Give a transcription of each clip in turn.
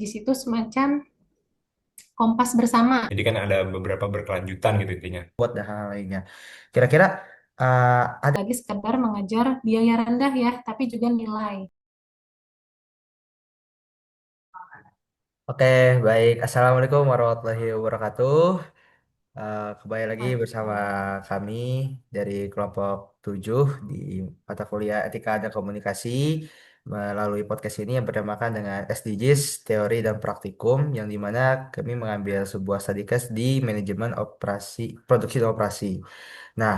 Di situ semacam kompas bersama, Jadi kan ada beberapa berkelanjutan gitu intinya. buat dan hal lainnya. Kira-kira ada lagi sekedar mengejar biaya rendah ya, tapi juga nilai. Oke, baik. Assalamualaikum warahmatullahi wabarakatuh. Kembali lagi bersama Waalaikumsalam. kami dari kelompok 7 di mata kuliah Etika dan Komunikasi melalui podcast ini yang bernamakan dengan SDGs, Teori dan Praktikum, yang dimana kami mengambil sebuah studi case di manajemen operasi, produksi dan operasi. Nah,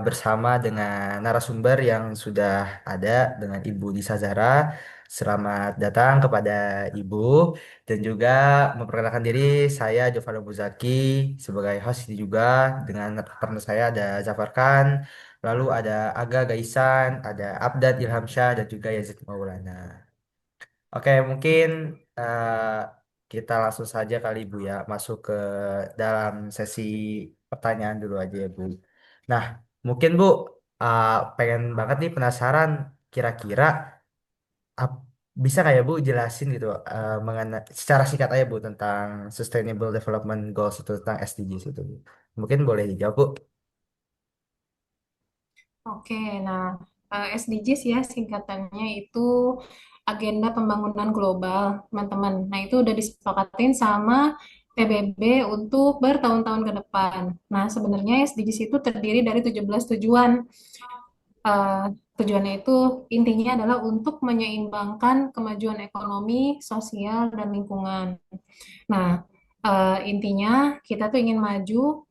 bersama dengan narasumber yang sudah ada dengan Ibu Disa Zahra. Selamat datang kepada Ibu dan juga memperkenalkan diri, saya Jovano Buzaki sebagai host ini juga dengan partner saya ada Zafar Khan, lalu ada Aga Gaisan, ada Abdad Ilhamsyah dan juga Yazid Maulana. Oke, mungkin eh, kita langsung saja kali Bu ya masuk ke dalam sesi pertanyaan dulu aja ya Bu. Nah, mungkin Bu eh, pengen banget nih penasaran kira-kira ap- bisa nggak ya Bu jelasin gitu mengenai secara singkat aja Bu tentang Sustainable Development Goals itu tentang SDGs itu Bu. Mungkin boleh dijawab Bu. Oke, nah SDGs ya singkatannya itu Agenda Pembangunan Global, teman-teman. Nah, itu udah disepakatin sama PBB untuk bertahun-tahun ke depan. Nah, sebenarnya SDGs itu terdiri dari 17 tujuan. Eh, Tujuannya itu intinya adalah untuk menyeimbangkan kemajuan ekonomi, sosial, dan lingkungan. Nah, intinya kita tuh ingin maju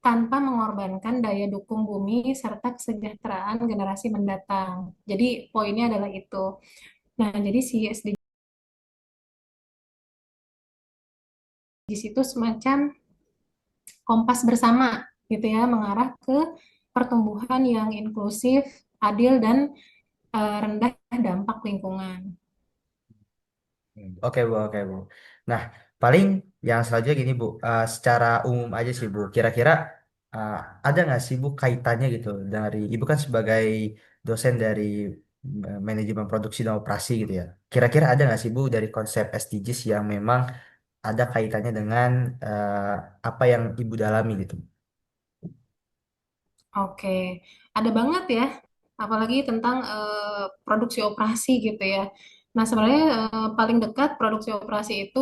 tanpa mengorbankan daya dukung bumi serta kesejahteraan generasi mendatang. Jadi poinnya adalah itu. Nah, jadi si SDGs itu semacam kompas bersama gitu ya, mengarah ke pertumbuhan yang inklusif, adil dan rendah dampak lingkungan. Oke Bu, oke Bu. Nah, paling yang selanjutnya gini Bu, secara umum aja sih Bu, kira-kira uh, ada nggak sih Bu kaitannya gitu dari Ibu kan sebagai dosen dari manajemen produksi dan operasi gitu ya. Kira-kira ada nggak sih Bu dari konsep SDGs yang memang ada kaitannya dengan apa yang Ibu dalami gitu? Oke, ada banget ya, apalagi tentang produksi operasi gitu ya. Nah, sebenarnya paling dekat produksi operasi itu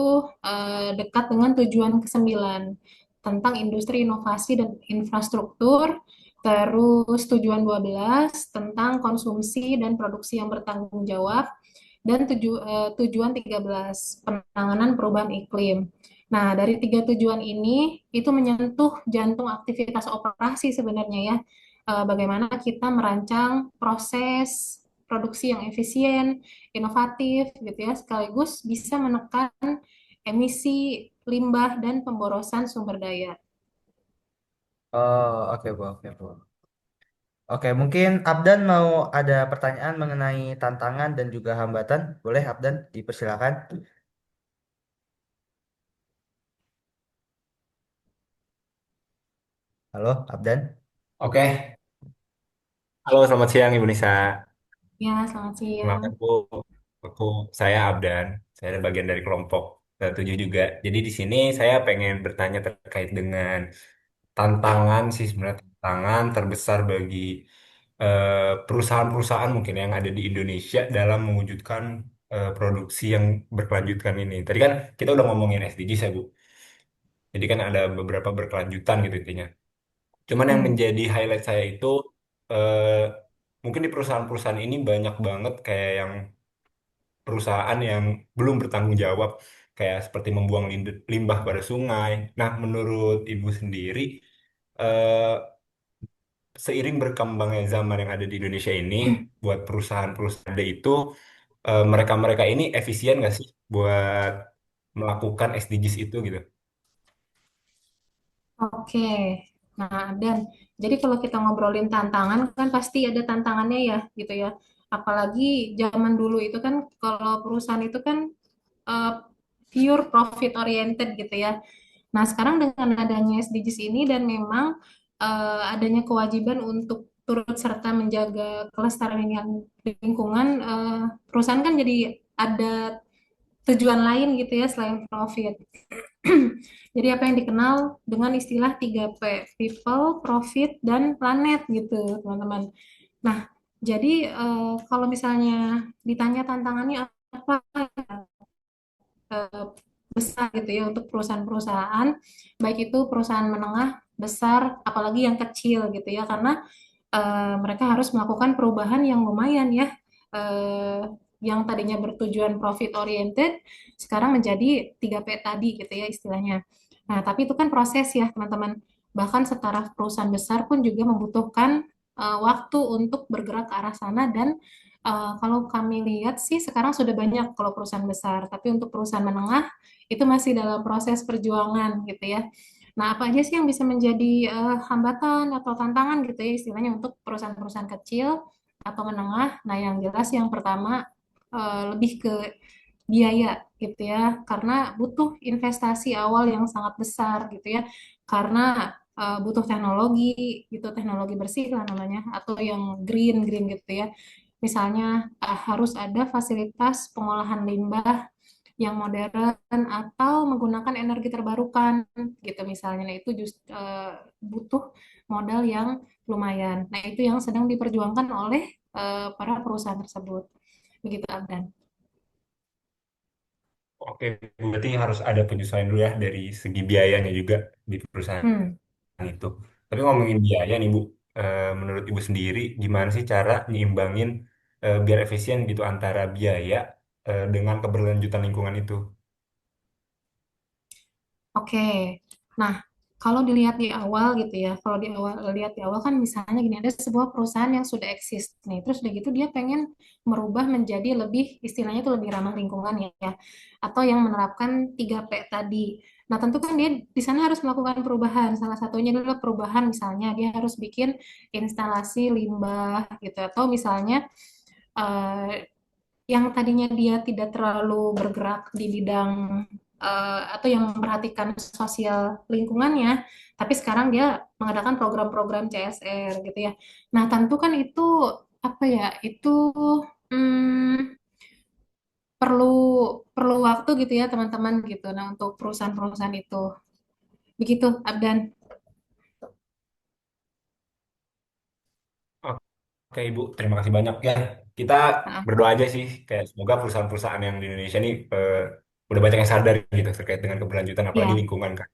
dekat dengan tujuan ke-9 tentang industri inovasi dan infrastruktur, terus tujuan 12 tentang konsumsi dan produksi yang bertanggung jawab, dan tujuan 13 penanganan perubahan iklim. Nah, dari tiga tujuan ini itu menyentuh jantung aktivitas operasi sebenarnya ya. Bagaimana kita merancang proses produksi yang efisien, inovatif gitu ya, sekaligus bisa menekan emisi limbah dan pemborosan sumber daya. Oh, oke Bu, oke Bu. Oke, mungkin Abdan mau ada pertanyaan mengenai tantangan dan juga hambatan. Boleh Abdan, dipersilakan. Halo, Abdan. Oke, halo selamat siang Ibu Nisa. Ya, selamat siang. Kenalkan aku saya Abdan. Saya ada bagian dari kelompok 7 juga. Jadi di sini saya pengen bertanya terkait dengan tantangan sih sebenarnya tantangan terbesar bagi perusahaan-perusahaan mungkin yang ada di Indonesia dalam mewujudkan produksi yang berkelanjutan ini. Tadi kan kita udah ngomongin SDGs ya Bu. Jadi kan ada beberapa berkelanjutan gitu intinya. Cuman yang Hmm. menjadi highlight saya itu eh, mungkin di perusahaan-perusahaan ini banyak banget kayak yang perusahaan yang belum bertanggung jawab kayak seperti membuang limbah pada sungai. Nah, menurut Ibu sendiri eh, seiring berkembangnya zaman yang ada di Indonesia ini buat perusahaan-perusahaan ada itu mereka-mereka ini efisien nggak sih buat melakukan SDGs itu gitu? Oke, nah dan jadi kalau kita ngobrolin tantangan kan pasti ada tantangannya ya gitu ya. Apalagi zaman dulu itu kan kalau perusahaan itu kan eh, pure profit oriented gitu ya. Nah sekarang dengan adanya SDGs ini dan memang adanya kewajiban untuk turut serta menjaga kelestarian lingkungan, perusahaan kan jadi ada tujuan lain gitu ya selain profit. Jadi apa yang dikenal dengan istilah 3P, people, profit, dan planet gitu, teman-teman. Nah, jadi kalau misalnya ditanya tantangannya apa eh, besar gitu ya untuk perusahaan-perusahaan, baik itu perusahaan menengah, besar, apalagi yang kecil gitu ya, karena mereka harus melakukan perubahan yang lumayan ya, eh, yang tadinya bertujuan profit oriented, sekarang menjadi 3P tadi gitu ya istilahnya. Nah, tapi itu kan proses ya teman-teman. Bahkan setara perusahaan besar pun juga membutuhkan waktu untuk bergerak ke arah sana dan kalau kami lihat sih sekarang sudah banyak kalau perusahaan besar, tapi untuk perusahaan menengah itu masih dalam proses perjuangan gitu ya. Nah, apa aja sih yang bisa menjadi hambatan atau tantangan gitu ya istilahnya untuk perusahaan-perusahaan kecil atau menengah? Nah, yang jelas yang pertama lebih ke biaya gitu ya, karena butuh investasi awal yang sangat besar gitu ya, karena butuh teknologi gitu, teknologi bersih lah namanya, atau yang green green gitu ya. Misalnya harus ada fasilitas pengolahan limbah yang modern atau menggunakan energi terbarukan gitu misalnya. Nah, itu butuh modal yang lumayan. Nah, itu yang sedang diperjuangkan oleh para perusahaan tersebut. Begitu, Abdan. Oke, berarti harus ada penyesuaian dulu ya dari segi biayanya juga di perusahaan Hmm. itu. Tapi ngomongin biaya nih Bu, menurut Ibu sendiri gimana sih cara nyimbangin biar efisien gitu antara biaya dengan keberlanjutan lingkungan itu? Oke. Nah, kalau dilihat di awal gitu ya, kalau lihat di awal kan misalnya gini, ada sebuah perusahaan yang sudah eksis nih, terus udah gitu dia pengen merubah menjadi lebih istilahnya itu lebih ramah lingkungan ya, atau yang menerapkan 3P tadi. Nah, tentu kan dia di sana harus melakukan perubahan. Salah satunya adalah perubahan misalnya dia harus bikin instalasi limbah gitu, atau misalnya eh, yang tadinya dia tidak terlalu bergerak di bidang atau yang memperhatikan sosial lingkungannya, tapi sekarang dia mengadakan program-program CSR gitu ya. Nah, tentu kan itu apa ya? Itu hmm, perlu perlu waktu gitu ya, teman-teman gitu. Nah, untuk perusahaan-perusahaan itu. Begitu, Abdan. Oke Ibu, terima kasih banyak ya. Kita Nah, berdoa aja sih, kayak semoga perusahaan-perusahaan yang di Indonesia ini udah banyak yang sadar gitu terkait dengan keberlanjutan apalagi ya, lingkungan kan.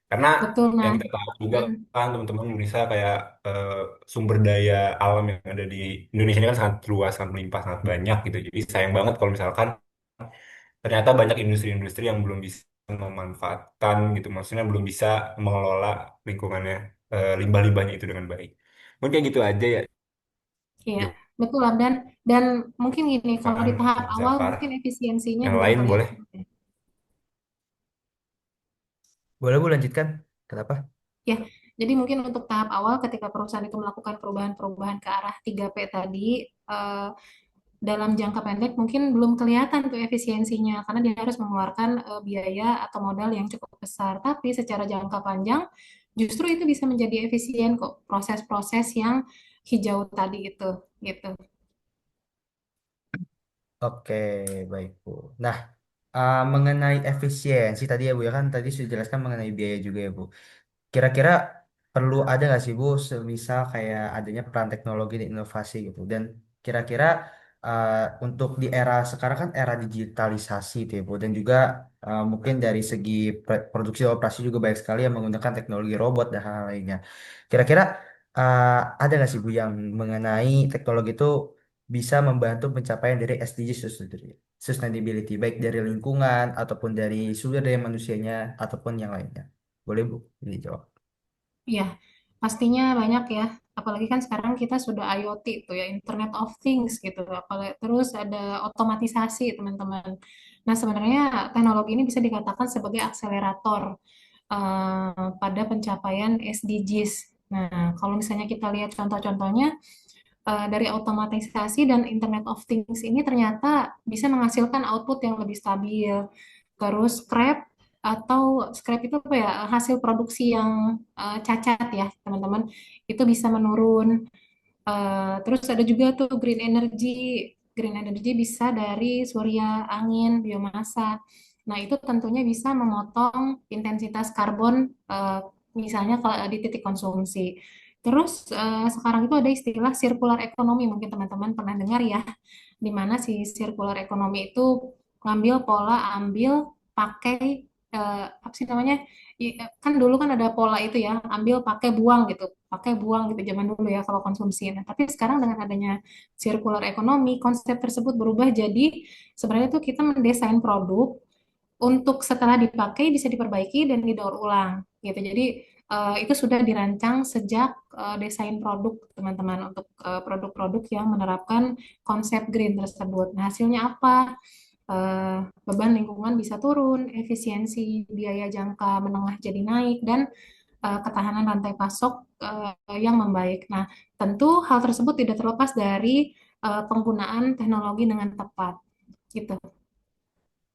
Karena betul, yang nah. kita tahu juga Mm, kan teman-teman Indonesia kayak eh, sumber daya alam yang ada di Indonesia ini kan sangat luas, sangat melimpah, sangat banyak gitu. Jadi sayang banget kalau misalkan ternyata banyak industri-industri yang belum bisa memanfaatkan gitu, maksudnya belum bisa mengelola lingkungannya, limbah-limbahnya itu dengan baik. Mungkin kayak gitu aja ya, Iya, betul, Abdan. Dan mungkin gini, kalau di Johan tahap atau awal Zafar. mungkin efisiensinya Yang belum lain boleh. kelihatan. Boleh Bu lanjutkan? Kenapa? Ya, jadi mungkin untuk tahap awal ketika perusahaan itu melakukan perubahan-perubahan ke arah 3P tadi, eh, dalam jangka pendek mungkin belum kelihatan tuh efisiensinya karena dia harus mengeluarkan biaya atau modal yang cukup besar. Tapi secara jangka panjang justru itu bisa menjadi efisien kok proses-proses yang hijau tadi itu gitu. Oke, baik Bu. Nah, mengenai efisiensi tadi ya Bu ya kan tadi sudah jelaskan mengenai biaya juga ya Bu. Kira-kira perlu ada nggak sih Bu, semisal kayak adanya peran teknologi dan inovasi gitu. Dan kira-kira uh, untuk di era sekarang kan era digitalisasi itu ya Bu. Dan juga mungkin dari segi produksi operasi juga banyak sekali yang menggunakan teknologi robot dan hal-hal lainnya. Kira-kira uh, ada nggak sih Bu yang mengenai teknologi itu bisa membantu pencapaian dari SDGs itu sendiri? Sustainability, baik dari lingkungan ataupun dari sumber daya manusianya ataupun yang lainnya. Boleh Bu, dijawab. Iya, pastinya banyak ya. Apalagi kan sekarang kita sudah IoT tuh ya, Internet of Things gitu. Apalagi terus ada otomatisasi teman-teman. Nah, sebenarnya teknologi ini bisa dikatakan sebagai akselerator pada pencapaian SDGs. Nah, kalau misalnya kita lihat contoh-contohnya dari otomatisasi dan Internet of Things ini ternyata bisa menghasilkan output yang lebih stabil. Terus scrap itu apa ya, hasil produksi yang cacat ya teman-teman, itu bisa menurun. Terus ada juga tuh green energy. green energy bisa dari surya, angin, biomasa. Nah, itu tentunya bisa memotong intensitas karbon misalnya kalau di titik konsumsi. Terus sekarang itu ada istilah circular economy, mungkin teman-teman pernah dengar ya, di mana si circular economy itu ngambil pola ambil pakai apa sih namanya? Kan dulu kan ada pola itu ya, ambil pakai buang gitu zaman dulu ya kalau konsumsi. Nah, tapi sekarang dengan adanya circular economy, konsep tersebut berubah jadi sebenarnya tuh kita mendesain produk untuk setelah dipakai bisa diperbaiki dan didaur ulang gitu. Jadi itu sudah dirancang sejak desain produk teman-teman untuk produk-produk yang menerapkan konsep green tersebut. Nah, hasilnya apa? Beban lingkungan bisa turun, efisiensi biaya jangka menengah jadi naik, dan ketahanan rantai pasok yang membaik. Nah, tentu hal tersebut tidak terlepas dari penggunaan teknologi dengan tepat, gitu.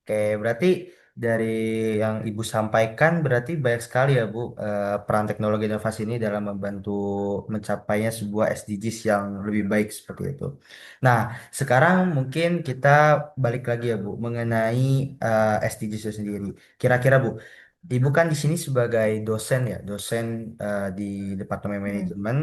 Oke, berarti dari yang Ibu sampaikan berarti banyak sekali ya Bu, peran teknologi inovasi ini dalam membantu mencapainya sebuah SDGs yang lebih baik seperti itu. Nah, sekarang mungkin kita balik lagi ya Bu mengenai SDGs itu sendiri. Kira-kira Bu, Ibu kan di sini sebagai dosen ya, dosen di Departemen Hmm. Manajemen,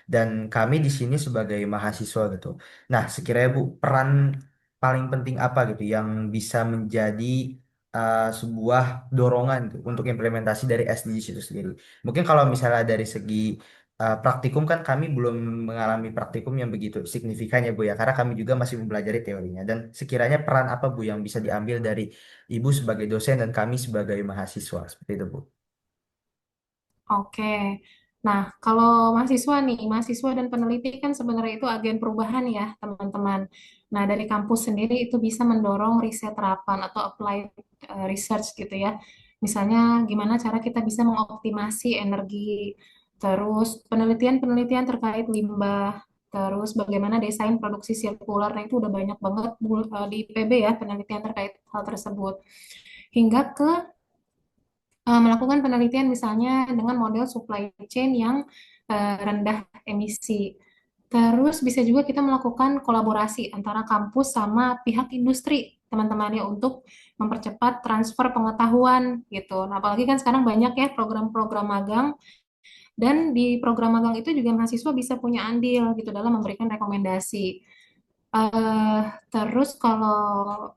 dan kami di sini sebagai mahasiswa gitu. Nah, sekiranya Bu, peran paling penting apa gitu yang bisa menjadi sebuah dorongan gitu untuk implementasi dari SDGs itu sendiri. Mungkin kalau misalnya dari segi praktikum kan kami belum mengalami praktikum yang begitu signifikan ya Bu ya, karena kami juga masih mempelajari teorinya. Dan sekiranya peran apa Bu yang bisa diambil dari Ibu sebagai dosen dan kami sebagai mahasiswa seperti itu Bu. Oke. Nah, kalau mahasiswa nih, mahasiswa dan peneliti kan sebenarnya itu agen perubahan ya, teman-teman. Nah, dari kampus sendiri itu bisa mendorong riset terapan atau applied research gitu ya. Misalnya, gimana cara kita bisa mengoptimasi energi, terus penelitian-penelitian terkait limbah, terus bagaimana desain produksi sirkular. Nah, itu udah banyak banget di IPB ya, penelitian terkait hal tersebut. Hingga ke melakukan penelitian misalnya dengan model supply chain yang rendah emisi. Terus bisa juga kita melakukan kolaborasi antara kampus sama pihak industri, teman-temannya, untuk mempercepat transfer pengetahuan gitu. Nah, apalagi kan sekarang banyak ya program-program magang, dan di program magang itu juga mahasiswa bisa punya andil gitu dalam memberikan rekomendasi. Eh, terus kalau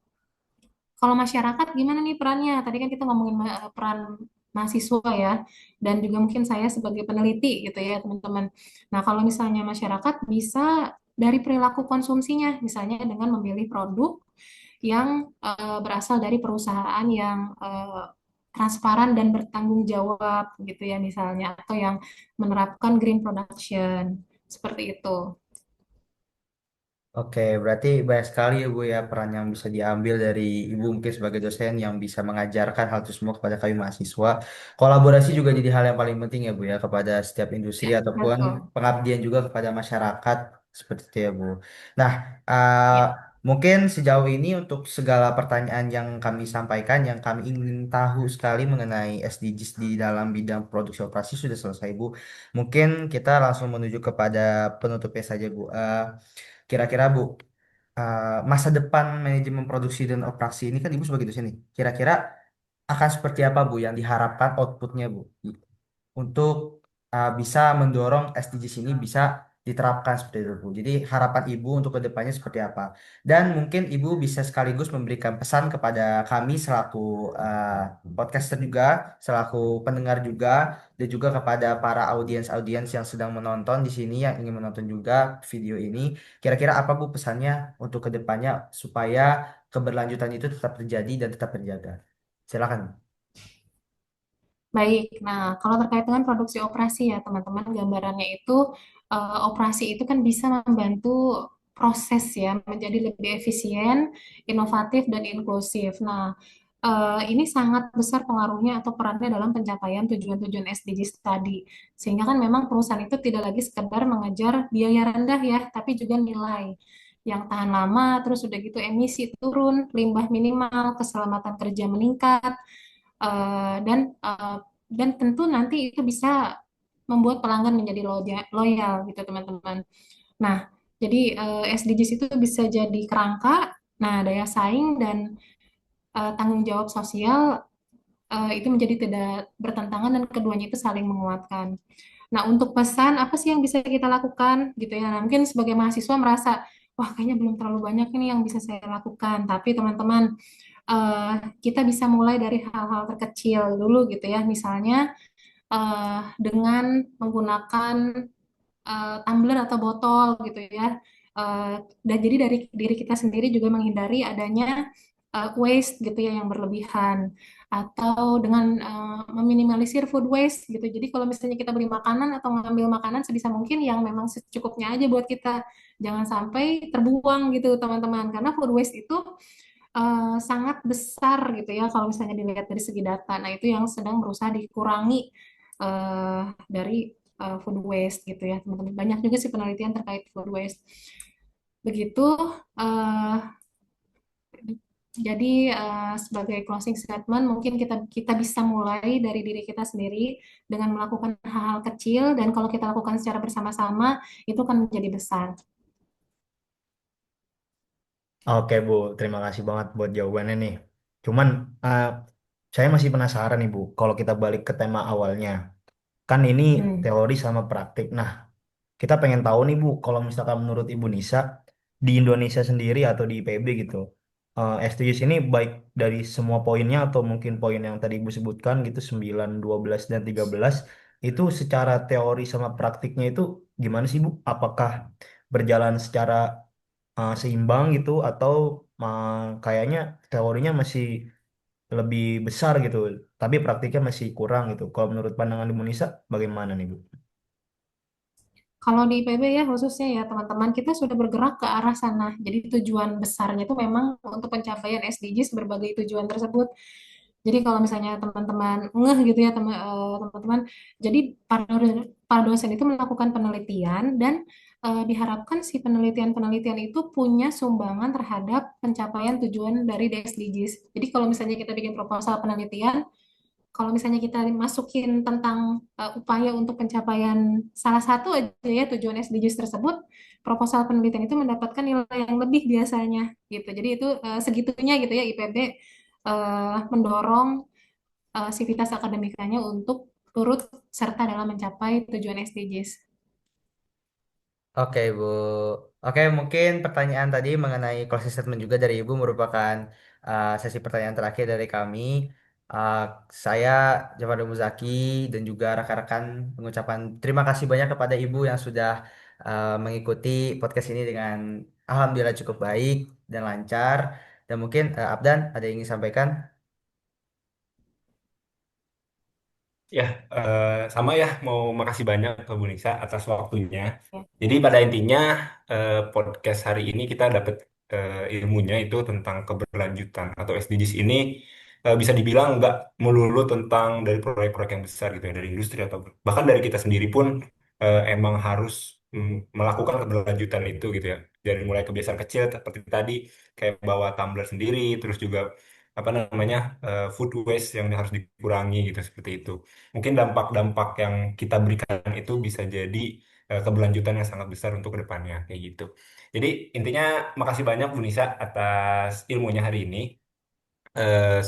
masyarakat gimana nih perannya? Tadi kan kita ngomongin peran mahasiswa ya, dan juga mungkin saya sebagai peneliti gitu ya, teman-teman. Nah, kalau misalnya masyarakat bisa dari perilaku konsumsinya, misalnya dengan memilih produk yang berasal dari perusahaan yang transparan dan bertanggung jawab gitu ya, misalnya, atau yang menerapkan green production, seperti itu. Oke, berarti banyak sekali ya Bu ya peran yang bisa diambil dari Ibu mungkin sebagai dosen yang bisa mengajarkan hal itu semua kepada kami mahasiswa. Kolaborasi juga jadi hal yang paling penting ya Bu ya kepada setiap industri ataupun Betul. pengabdian juga kepada masyarakat seperti itu ya Bu. Nah, uh, Ya. mungkin sejauh ini untuk segala pertanyaan yang kami sampaikan, yang kami ingin tahu sekali mengenai SDGs di dalam bidang produksi operasi sudah selesai Bu. Mungkin kita langsung menuju kepada penutupnya saja Bu. Kira-kira Bu, masa depan manajemen produksi dan operasi ini kan Ibu sebagai dosen nih. Kira-kira akan seperti apa Bu yang diharapkan outputnya Bu untuk bisa mendorong SDGs ini bisa diterapkan seperti itu Bu. Jadi harapan Ibu untuk kedepannya seperti apa? Dan mungkin Ibu bisa sekaligus memberikan pesan kepada kami selaku podcaster juga, selaku pendengar juga, dan juga kepada para audiens-audiens yang sedang menonton di sini yang ingin menonton juga video ini. Kira-kira apa Bu pesannya untuk kedepannya supaya keberlanjutan itu tetap terjadi dan tetap terjaga? Silakan. Baik, nah kalau terkait dengan produksi operasi ya teman-teman, gambarannya itu operasi itu kan bisa membantu proses ya menjadi lebih efisien, inovatif, dan inklusif. Nah, ini sangat besar pengaruhnya atau perannya dalam pencapaian tujuan-tujuan SDGs tadi. Sehingga kan memang perusahaan itu tidak lagi sekedar mengejar biaya rendah ya, tapi juga nilai yang tahan lama, terus udah gitu emisi turun, limbah minimal, keselamatan kerja meningkat, eh, dan eh, dan tentu nanti itu bisa membuat pelanggan menjadi loyal gitu teman-teman. Nah, Jadi SDGs itu bisa jadi kerangka, nah daya saing dan tanggung jawab sosial itu menjadi tidak bertentangan dan keduanya itu saling menguatkan. Nah, untuk pesan apa sih yang bisa kita lakukan gitu ya? Nah, mungkin sebagai mahasiswa merasa, wah kayaknya belum terlalu banyak ini yang bisa saya lakukan. Tapi teman-teman, eh, kita bisa mulai dari hal-hal terkecil dulu gitu ya. Misalnya dengan menggunakan tumbler atau botol gitu ya. Dan jadi dari diri kita sendiri juga menghindari adanya waste gitu ya yang berlebihan atau dengan meminimalisir food waste gitu. Jadi kalau misalnya kita beli makanan atau ngambil makanan sebisa mungkin yang memang secukupnya aja buat kita. Jangan sampai terbuang gitu teman-teman karena food waste itu sangat besar gitu ya kalau misalnya dilihat dari segi data. Nah, itu yang sedang berusaha dikurangi dari food waste gitu ya, teman-teman. Banyak juga sih penelitian terkait food waste. Begitu. eh, jadi sebagai closing statement, mungkin kita kita bisa mulai dari diri kita sendiri dengan melakukan hal-hal kecil dan kalau kita lakukan secara bersama-sama itu kan menjadi besar. Oke Bu, terima kasih banget buat jawabannya nih. Cuman eh, saya masih penasaran nih Bu, kalau kita balik ke tema awalnya, kan ini Hmm. teori sama praktik. Nah, kita pengen tahu nih Bu, kalau misalkan menurut Ibu Nisa, di Indonesia sendiri atau di IPB gitu, SDGs ini baik dari semua poinnya atau mungkin poin yang tadi Ibu sebutkan gitu, 9, 12, dan 13, itu secara teori sama praktiknya itu gimana sih Bu? Apakah berjalan secara seimbang gitu atau kayaknya teorinya masih lebih besar gitu, tapi praktiknya masih kurang gitu. Kalau menurut pandangan Ibu Nisa, bagaimana nih Bu? Kalau di IPB ya khususnya ya teman-teman kita sudah bergerak ke arah sana. Jadi tujuan besarnya itu memang untuk pencapaian SDGs berbagai tujuan tersebut. Jadi kalau misalnya teman-teman ngeh gitu ya teman-teman, jadi para dosen itu melakukan penelitian dan diharapkan si penelitian-penelitian itu punya sumbangan terhadap pencapaian tujuan dari SDGs. Jadi kalau misalnya kita bikin proposal penelitian, kalau misalnya kita masukin tentang upaya untuk pencapaian salah satu aja ya tujuan SDGs tersebut, proposal penelitian itu mendapatkan nilai yang lebih biasanya gitu. Jadi itu segitunya gitu ya IPB mendorong sivitas akademikanya untuk turut serta dalam mencapai tujuan SDGs. Oke, Bu. Oke, mungkin pertanyaan tadi mengenai closing statement juga dari Ibu merupakan sesi pertanyaan terakhir dari kami. Uh, saya Jafar Muzaki dan juga rekan-rekan mengucapkan terima kasih banyak kepada Ibu yang sudah mengikuti podcast ini dengan alhamdulillah cukup baik dan lancar. Dan mungkin Abdan ada yang ingin sampaikan? Ya, sama ya, mau makasih banyak ke Bu Nisa atas waktunya. Ya, Jadi pada intinya podcast hari ini kita dapat ilmunya itu tentang keberlanjutan atau SDGs ini bisa dibilang nggak melulu tentang dari proyek-proyek yang besar gitu ya, dari industri atau bahkan dari kita sendiri pun emang harus melakukan keberlanjutan itu gitu ya. Dari mulai kebiasaan kecil seperti tadi kayak bawa tumbler sendiri, terus juga apa namanya food waste yang harus dikurangi gitu seperti itu. Mungkin dampak-dampak yang kita berikan itu bisa jadi keberlanjutan yang sangat besar untuk kedepannya kayak gitu. Jadi intinya makasih banyak Bu Nisa atas ilmunya hari ini.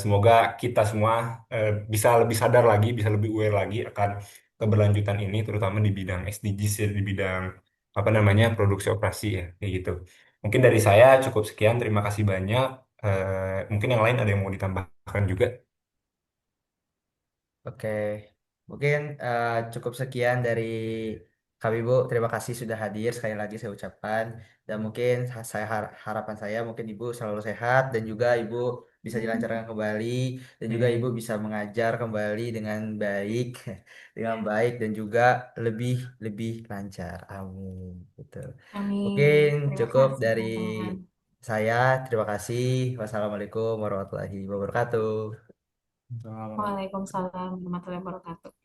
Semoga kita semua bisa lebih sadar lagi, bisa lebih aware lagi akan keberlanjutan ini, terutama di bidang SDGs ya, di bidang apa namanya produksi operasi ya kayak gitu. Mungkin dari saya cukup sekian. Terima kasih banyak. Mungkin yang lain ada yang mau ditambahkan juga. Oke, mungkin cukup sekian dari kami Bu. Terima kasih sudah hadir. Sekali lagi saya ucapkan. Dan mungkin harapan saya mungkin Ibu selalu sehat dan juga Ibu bisa dilancarkan kembali dan juga Ibu bisa mengajar kembali dengan baik, dengan baik dan juga lebih lebih lancar. Amin. Gitu. amin. Mungkin Terima cukup kasih dari teman-teman. saya. Terima kasih. Wassalamualaikum warahmatullahi wabarakatuh. Waalaikumsalam warahmatullahi wabarakatuh.